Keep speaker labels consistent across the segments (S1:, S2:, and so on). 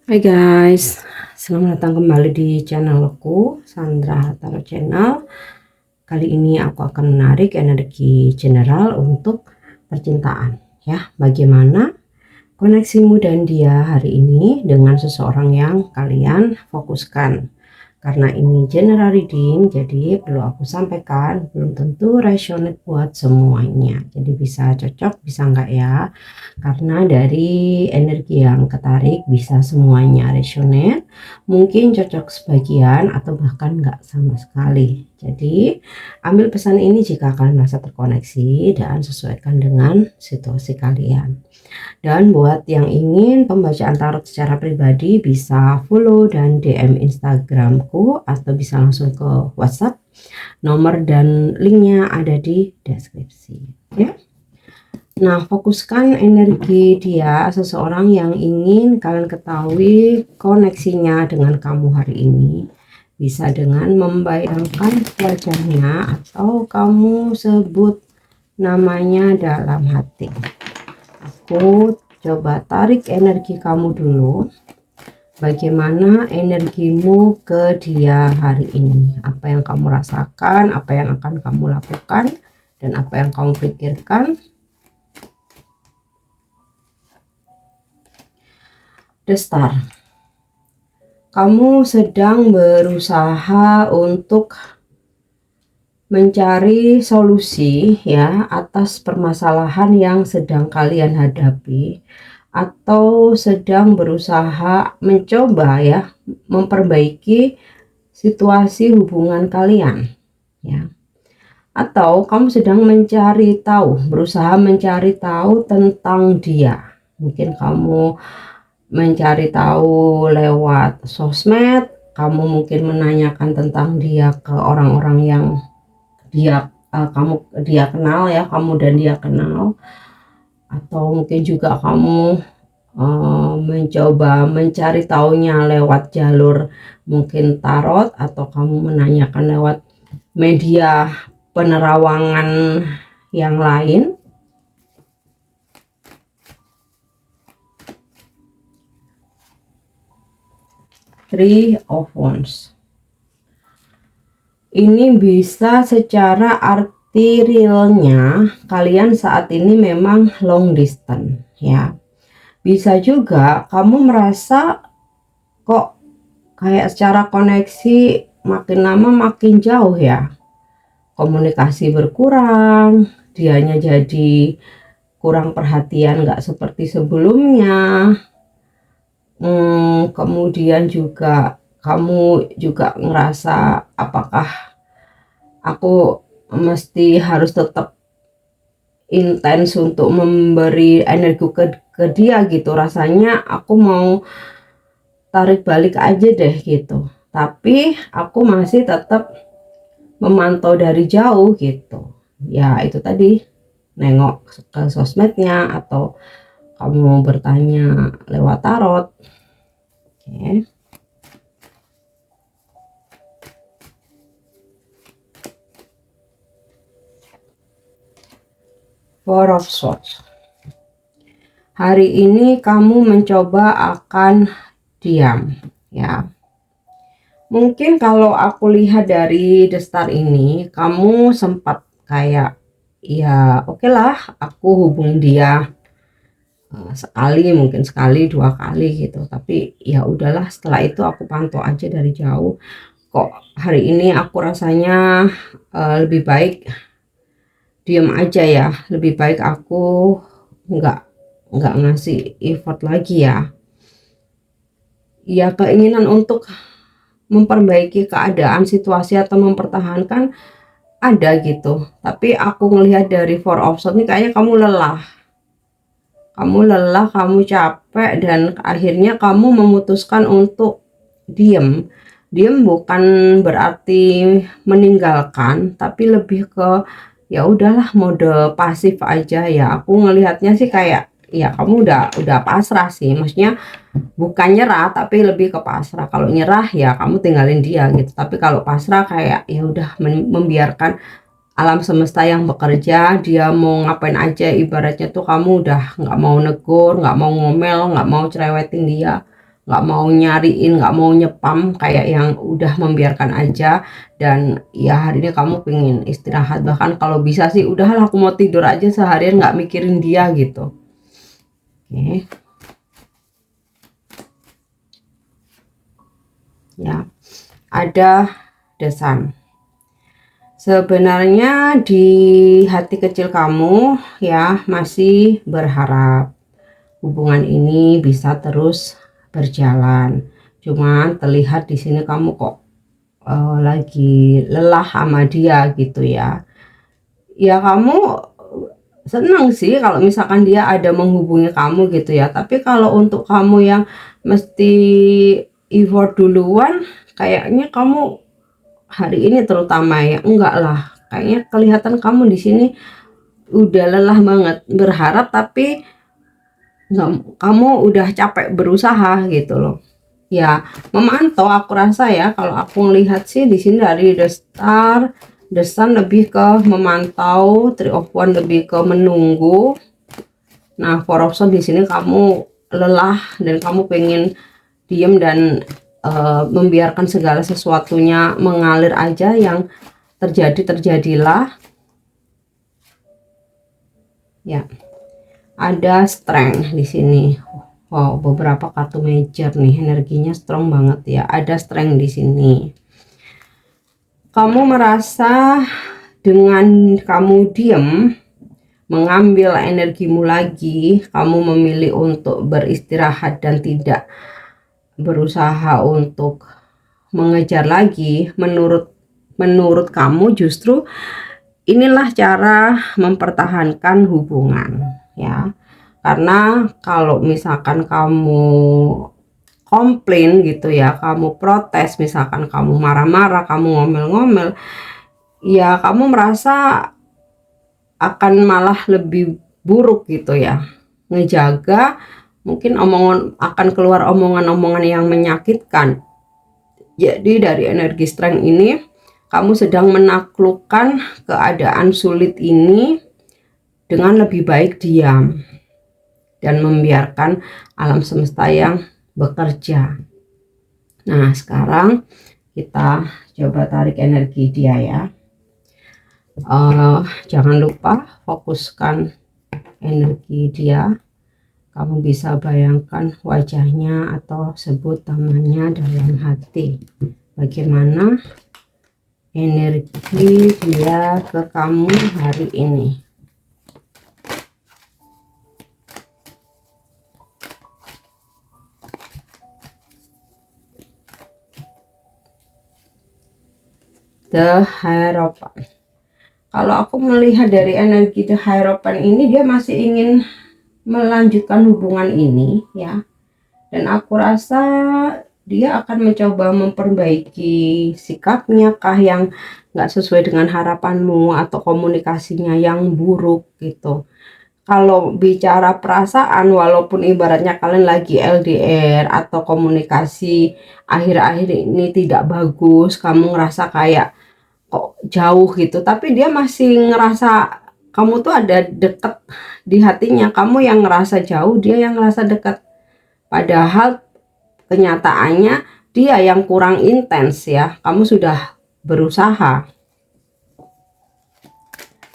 S1: Hai guys, selamat datang kembali di channelku Sandra Tarot Channel. Kali ini aku akan menarik energi general untuk percintaan ya. Bagaimana koneksimu dan dia hari ini dengan seseorang yang kalian fokuskan. Karena ini general reading, jadi perlu aku sampaikan, belum tentu resonate buat semuanya. Jadi bisa cocok, bisa enggak ya. Karena dari energi yang ketarik bisa semuanya resonate, mungkin cocok sebagian atau bahkan enggak sama sekali. Jadi ambil pesan ini jika kalian merasa terkoneksi dan sesuaikan dengan situasi kalian. Dan buat yang ingin pembacaan tarot secara pribadi bisa follow dan DM Instagramku atau bisa langsung ke WhatsApp. Nomor dan linknya ada di deskripsi. Ya. Nah, fokuskan energi dia, seseorang yang ingin kalian ketahui koneksinya dengan kamu hari ini. Bisa dengan membayangkan wajahnya atau kamu sebut namanya dalam hati. Aku coba tarik energi kamu dulu. Bagaimana energimu ke dia hari ini? Apa yang kamu rasakan, apa yang akan kamu lakukan, dan apa yang kamu pikirkan? The Star. Kamu sedang berusaha untuk mencari solusi ya atas permasalahan yang sedang kalian hadapi, atau sedang berusaha mencoba ya memperbaiki situasi hubungan kalian ya, atau kamu sedang mencari tahu, berusaha mencari tahu tentang dia. Mungkin kamu mencari tahu lewat sosmed, kamu mungkin menanyakan tentang dia ke orang-orang yang dia kenal ya, kamu dan dia kenal, atau mungkin juga kamu mencoba mencari taunya lewat jalur mungkin tarot, atau kamu menanyakan lewat media penerawangan yang lain. Three of Wands. Ini bisa secara arti realnya kalian saat ini memang long distance ya. Bisa juga kamu merasa kok kayak secara koneksi makin lama makin jauh ya. Komunikasi berkurang, dianya jadi kurang perhatian, nggak seperti sebelumnya. Kemudian juga kamu juga ngerasa apakah aku mesti harus tetap intens untuk memberi energi ke dia gitu. Rasanya aku mau tarik balik aja deh gitu, tapi aku masih tetap memantau dari jauh gitu ya. Itu tadi, nengok ke sosmednya atau kamu bertanya lewat tarot. Oke. Four of Swords. Hari ini kamu mencoba akan diam ya. Mungkin kalau aku lihat dari The Star ini, kamu sempat kayak ya oke lah aku hubung dia sekali, mungkin sekali dua kali gitu, tapi ya udahlah, setelah itu aku pantau aja dari jauh. Kok hari ini aku rasanya lebih baik diam aja ya, lebih baik aku nggak ngasih effort lagi ya. Ya, keinginan untuk memperbaiki keadaan situasi atau mempertahankan ada gitu, tapi aku ngelihat dari Four of Swords ini kayaknya kamu lelah, kamu capek, dan akhirnya kamu memutuskan untuk diem. Diem bukan berarti meninggalkan, tapi lebih ke ya udahlah, mode pasif aja ya. Aku ngelihatnya sih kayak ya kamu udah pasrah sih, maksudnya bukan nyerah tapi lebih ke pasrah. Kalau nyerah ya kamu tinggalin dia gitu, tapi kalau pasrah kayak ya udah membiarkan alam semesta yang bekerja, dia mau ngapain aja. Ibaratnya tuh kamu udah nggak mau negur, nggak mau ngomel, nggak mau cerewetin dia, nggak mau nyariin, nggak mau nyepam, kayak yang udah membiarkan aja. Dan ya hari ini kamu pengen istirahat, bahkan kalau bisa sih udahlah aku mau tidur aja seharian nggak mikirin dia gitu. Oke. Ya, ada The Sun. Sebenarnya di hati kecil kamu ya masih berharap hubungan ini bisa terus berjalan. Cuman terlihat di sini kamu kok lagi lelah sama dia gitu ya. Ya kamu senang sih kalau misalkan dia ada menghubungi kamu gitu ya. Tapi kalau untuk kamu yang mesti effort duluan, kayaknya kamu hari ini terutama ya enggak lah. Kayaknya kelihatan kamu di sini udah lelah banget berharap, tapi nggak, kamu udah capek berusaha gitu loh. Ya, memantau aku rasa ya, kalau aku ngelihat sih di sini dari The Star, The Sun lebih ke memantau, Three of Wands lebih ke menunggu. Nah, Four of Swords di sini kamu lelah dan kamu pengen diem dan membiarkan segala sesuatunya mengalir aja, yang terjadilah. Ya, ada Strength di sini. Wow, beberapa kartu major nih, energinya strong banget ya. Ada Strength di sini. Kamu merasa dengan kamu diem, mengambil energimu lagi, kamu memilih untuk beristirahat dan tidak berusaha untuk mengejar lagi. Menurut kamu justru inilah cara mempertahankan hubungan ya. Karena kalau misalkan kamu komplain gitu ya, kamu protes, misalkan kamu marah-marah, kamu ngomel-ngomel, ya kamu merasa akan malah lebih buruk gitu ya. Ngejaga, mungkin akan keluar omongan-omongan yang menyakitkan. Jadi dari energi strength ini, kamu sedang menaklukkan keadaan sulit ini dengan lebih baik diam dan membiarkan alam semesta yang bekerja. Nah, sekarang kita coba tarik energi dia ya. Jangan lupa fokuskan energi dia. Kamu bisa bayangkan wajahnya atau sebut namanya dalam hati. Bagaimana energi dia ke kamu hari ini? The Hierophant. Kalau aku melihat dari energi The Hierophant ini, dia masih ingin melanjutkan hubungan ini ya. Dan aku rasa dia akan mencoba memperbaiki sikapnya kah yang nggak sesuai dengan harapanmu, atau komunikasinya yang buruk gitu. Kalau bicara perasaan, walaupun ibaratnya kalian lagi LDR atau komunikasi akhir-akhir ini tidak bagus, kamu ngerasa kayak kok jauh gitu, tapi dia masih ngerasa kamu tuh ada deket di hatinya. Kamu yang ngerasa jauh, dia yang ngerasa dekat. Padahal kenyataannya dia yang kurang intens ya. Kamu sudah berusaha.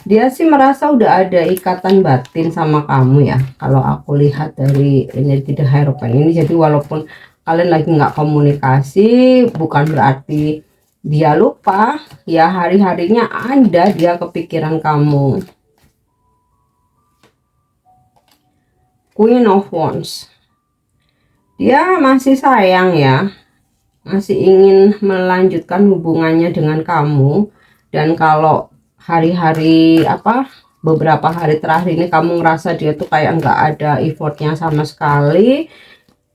S1: Dia sih merasa udah ada ikatan batin sama kamu ya, kalau aku lihat dari energi The Hierophant ini. Jadi walaupun kalian lagi nggak komunikasi, bukan berarti dia lupa ya. Hari-harinya ada dia kepikiran kamu. Queen of Wands, dia masih sayang ya, masih ingin melanjutkan hubungannya dengan kamu. Dan kalau hari-hari beberapa hari terakhir ini kamu ngerasa dia tuh kayak nggak ada effortnya sama sekali,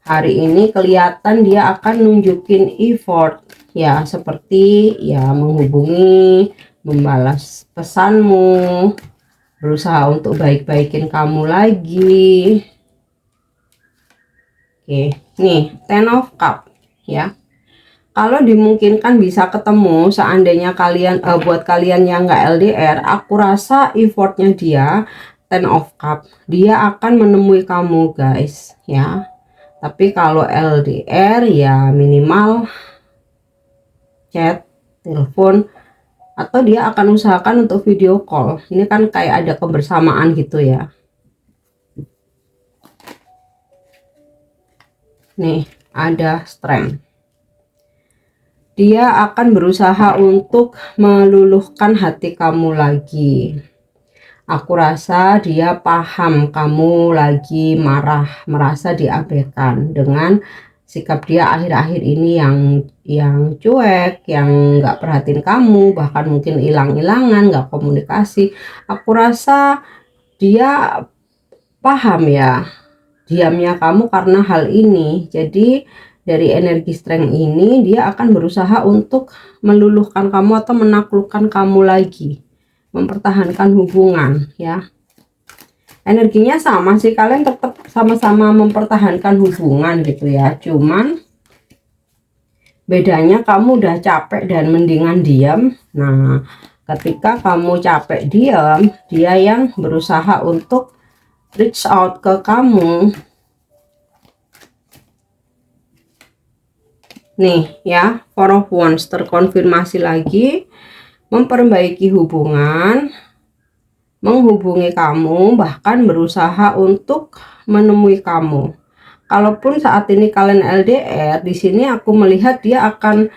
S1: hari ini kelihatan dia akan nunjukin effort ya, seperti ya menghubungi, membalas pesanmu, berusaha untuk baik-baikin kamu lagi. Oke, nih Ten of Cup ya. Kalau dimungkinkan bisa ketemu, seandainya kalian buat kalian yang nggak LDR, aku rasa effortnya dia Ten of Cup, dia akan menemui kamu guys ya. Tapi kalau LDR ya minimal chat, telepon, atau dia akan usahakan untuk video call. Ini kan kayak ada kebersamaan gitu ya. Nih, ada strength. Dia akan berusaha untuk meluluhkan hati kamu lagi. Aku rasa dia paham kamu lagi marah, merasa diabaikan dengan sikap dia akhir-akhir ini yang cuek, yang nggak perhatiin kamu, bahkan mungkin hilang-hilangan, nggak komunikasi. Aku rasa dia paham ya diamnya kamu karena hal ini. Jadi dari energi strength ini dia akan berusaha untuk meluluhkan kamu atau menaklukkan kamu lagi, mempertahankan hubungan ya. Energinya sama sih, kalian tetap sama-sama mempertahankan hubungan gitu ya, cuman bedanya kamu udah capek dan mendingan diam. Nah, ketika kamu capek diam, dia yang berusaha untuk reach out ke kamu. Nih ya, Four of Wands terkonfirmasi lagi, memperbaiki hubungan, menghubungi kamu, bahkan berusaha untuk menemui kamu. Kalaupun saat ini kalian LDR, di sini aku melihat dia akan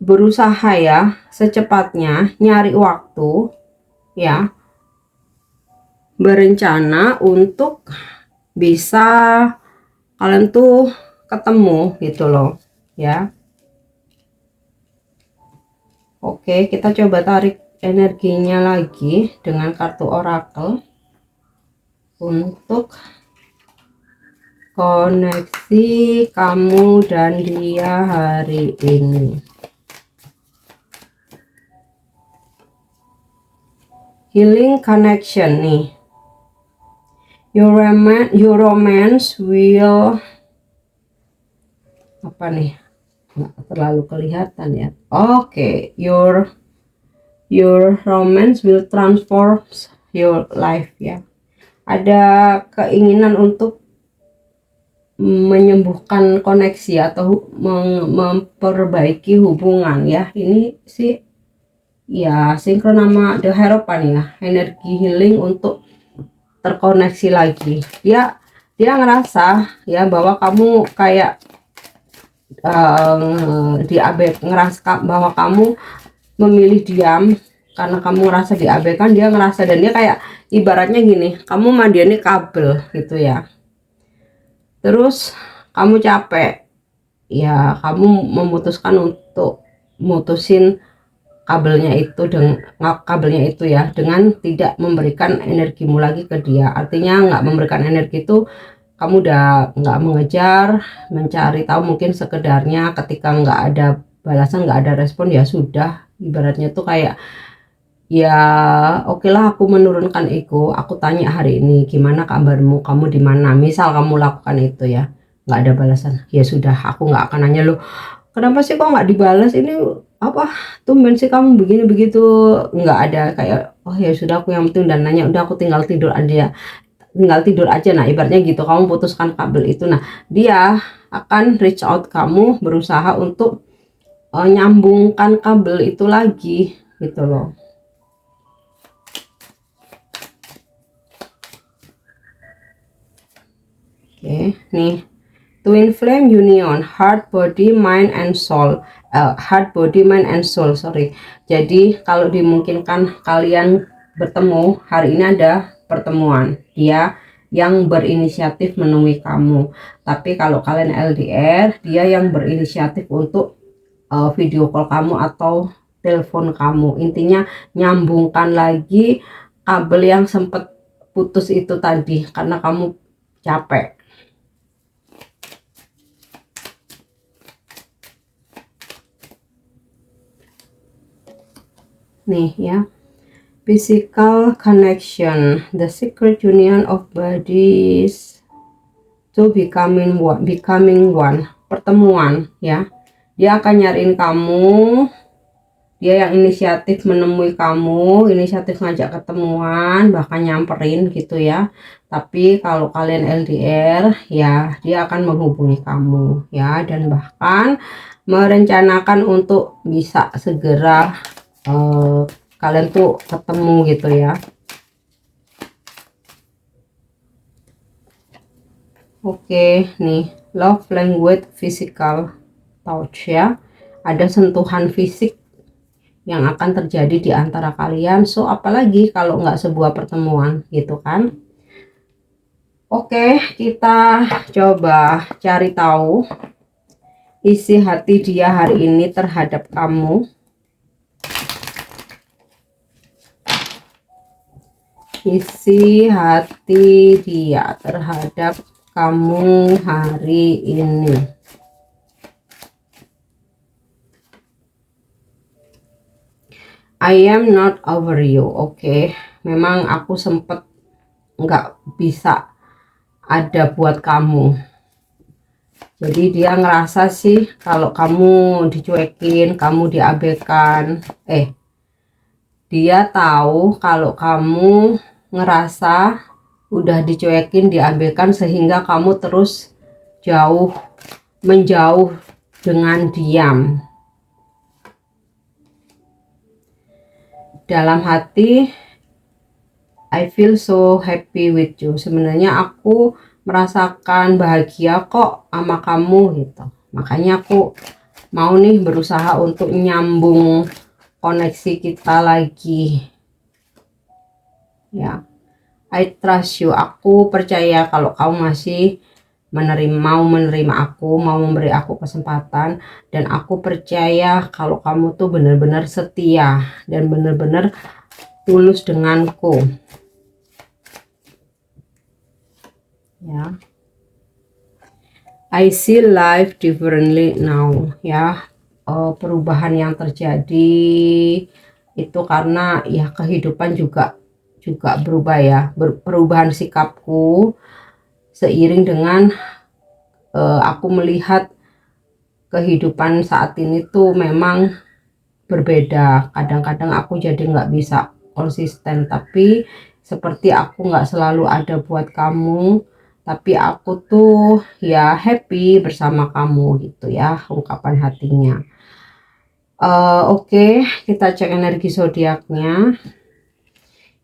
S1: berusaha ya secepatnya nyari waktu ya, berencana untuk bisa kalian tuh ketemu gitu loh ya. Oke, kita coba tarik energinya lagi dengan kartu oracle untuk koneksi kamu dan dia hari ini. Healing connection nih. Your romance will apa nih? Nggak terlalu kelihatan ya. Oke, your romance will transform your life ya. Ada keinginan untuk menyembuhkan koneksi atau memperbaiki hubungan ya. Ini sih ya sinkron sama The Hierophant ya, energi healing untuk terkoneksi lagi. Dia ngerasa ya bahwa kamu kayak ngerasa bahwa kamu memilih diam karena kamu ngerasa diabaikan. Dia ngerasa, dan dia kayak ibaratnya gini, kamu mandiannya kabel gitu ya, terus kamu capek ya, kamu memutuskan untuk mutusin kabelnya itu ya, dengan tidak memberikan energimu lagi ke dia. Artinya nggak memberikan energi itu, kamu udah nggak mengejar, mencari tahu, mungkin sekedarnya ketika nggak ada balasan, nggak ada respon, ya sudah, ibaratnya tuh kayak ya oke lah, aku menurunkan ego, aku tanya hari ini gimana kabarmu, kamu di mana, misal kamu lakukan itu ya, nggak ada balasan, ya sudah, aku nggak akan nanya lo kenapa sih kok nggak dibalas, ini apa tumben sih kamu begini begitu. Nggak ada kayak oh ya sudah, aku yang penting dan nanya, udah aku tinggal tidur aja, nah ibaratnya gitu, kamu putuskan kabel itu. Nah, dia akan reach out kamu, berusaha untuk nyambungkan kabel itu lagi gitu loh. Oke, nih Twin Flame Union, Heart, Body, Mind, and Soul. Heart, Body, Mind, and Soul, sorry. Jadi kalau dimungkinkan kalian bertemu, hari ini ada pertemuan. Dia yang berinisiatif menemui kamu. Tapi kalau kalian LDR, dia yang berinisiatif untuk video call kamu atau telepon kamu. Intinya nyambungkan lagi kabel yang sempat putus itu tadi karena kamu capek. Nih ya, physical connection, the secret union of bodies to becoming one, pertemuan ya. Dia akan nyariin kamu, Dia yang inisiatif menemui kamu, inisiatif ngajak ketemuan, bahkan nyamperin gitu ya. Tapi kalau kalian LDR, ya dia akan menghubungi kamu ya, dan bahkan merencanakan untuk bisa segera kalian tuh ketemu gitu ya. Oke, nih love language physical touch ya. Ada sentuhan fisik yang akan terjadi di antara kalian. So apalagi kalau nggak sebuah pertemuan gitu kan. Oke, kita coba cari tahu isi hati dia hari ini terhadap kamu. Isi hati dia terhadap kamu hari ini. I am not over you. Oke, memang aku sempet nggak bisa ada buat kamu. Jadi dia ngerasa sih kalau kamu dicuekin, kamu diabaikan. Dia tahu kalau kamu ngerasa udah dicuekin, diabaikan, sehingga kamu terus menjauh dengan diam. Dalam hati, I feel so happy with you. Sebenarnya aku merasakan bahagia kok sama kamu gitu. Makanya aku mau nih berusaha untuk nyambung koneksi kita lagi. Ya, I trust you. Aku percaya kalau kamu masih mau menerima aku, mau memberi aku kesempatan, dan aku percaya kalau kamu tuh benar-benar setia dan benar-benar tulus denganku. Ya, I see life differently now. Ya, perubahan yang terjadi itu karena ya kehidupan juga berubah ya, perubahan sikapku seiring dengan aku melihat kehidupan saat ini tuh memang berbeda. Kadang-kadang aku jadi nggak bisa konsisten, tapi seperti aku nggak selalu ada buat kamu, tapi aku tuh ya happy bersama kamu gitu ya, ungkapan hatinya. Oke, kita cek energi zodiaknya.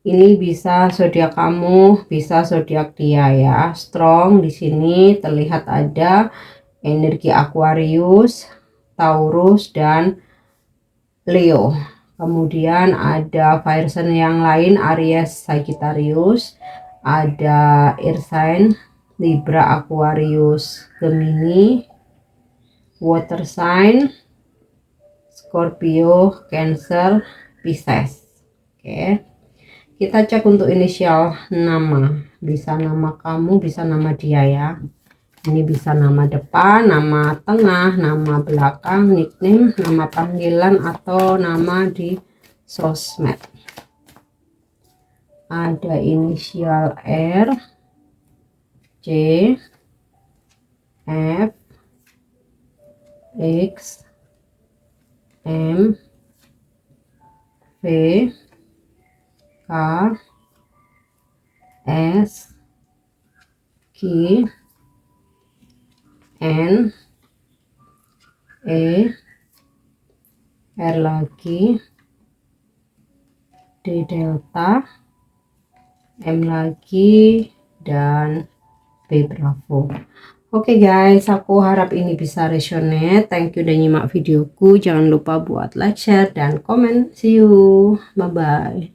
S1: Ini bisa zodiak kamu, bisa zodiak dia ya. Strong di sini terlihat ada energi Aquarius, Taurus, dan Leo. Kemudian ada fire sign yang lain, Aries, Sagittarius, ada air sign Libra, Aquarius, Gemini, water sign Scorpio, Cancer, Pisces. Oke, kita cek untuk inisial nama. Bisa nama kamu, bisa nama dia ya. Ini bisa nama depan, nama tengah, nama belakang, nickname, nama panggilan, atau nama di sosmed. Ada inisial R, C, F, X, M, V, K, S, Q, N, E, R lagi, D delta, M lagi, dan B bravo. Oke guys, aku harap ini bisa resonate. Thank you udah nyimak videoku. Jangan lupa buat like, share, dan komen. See you. Bye bye.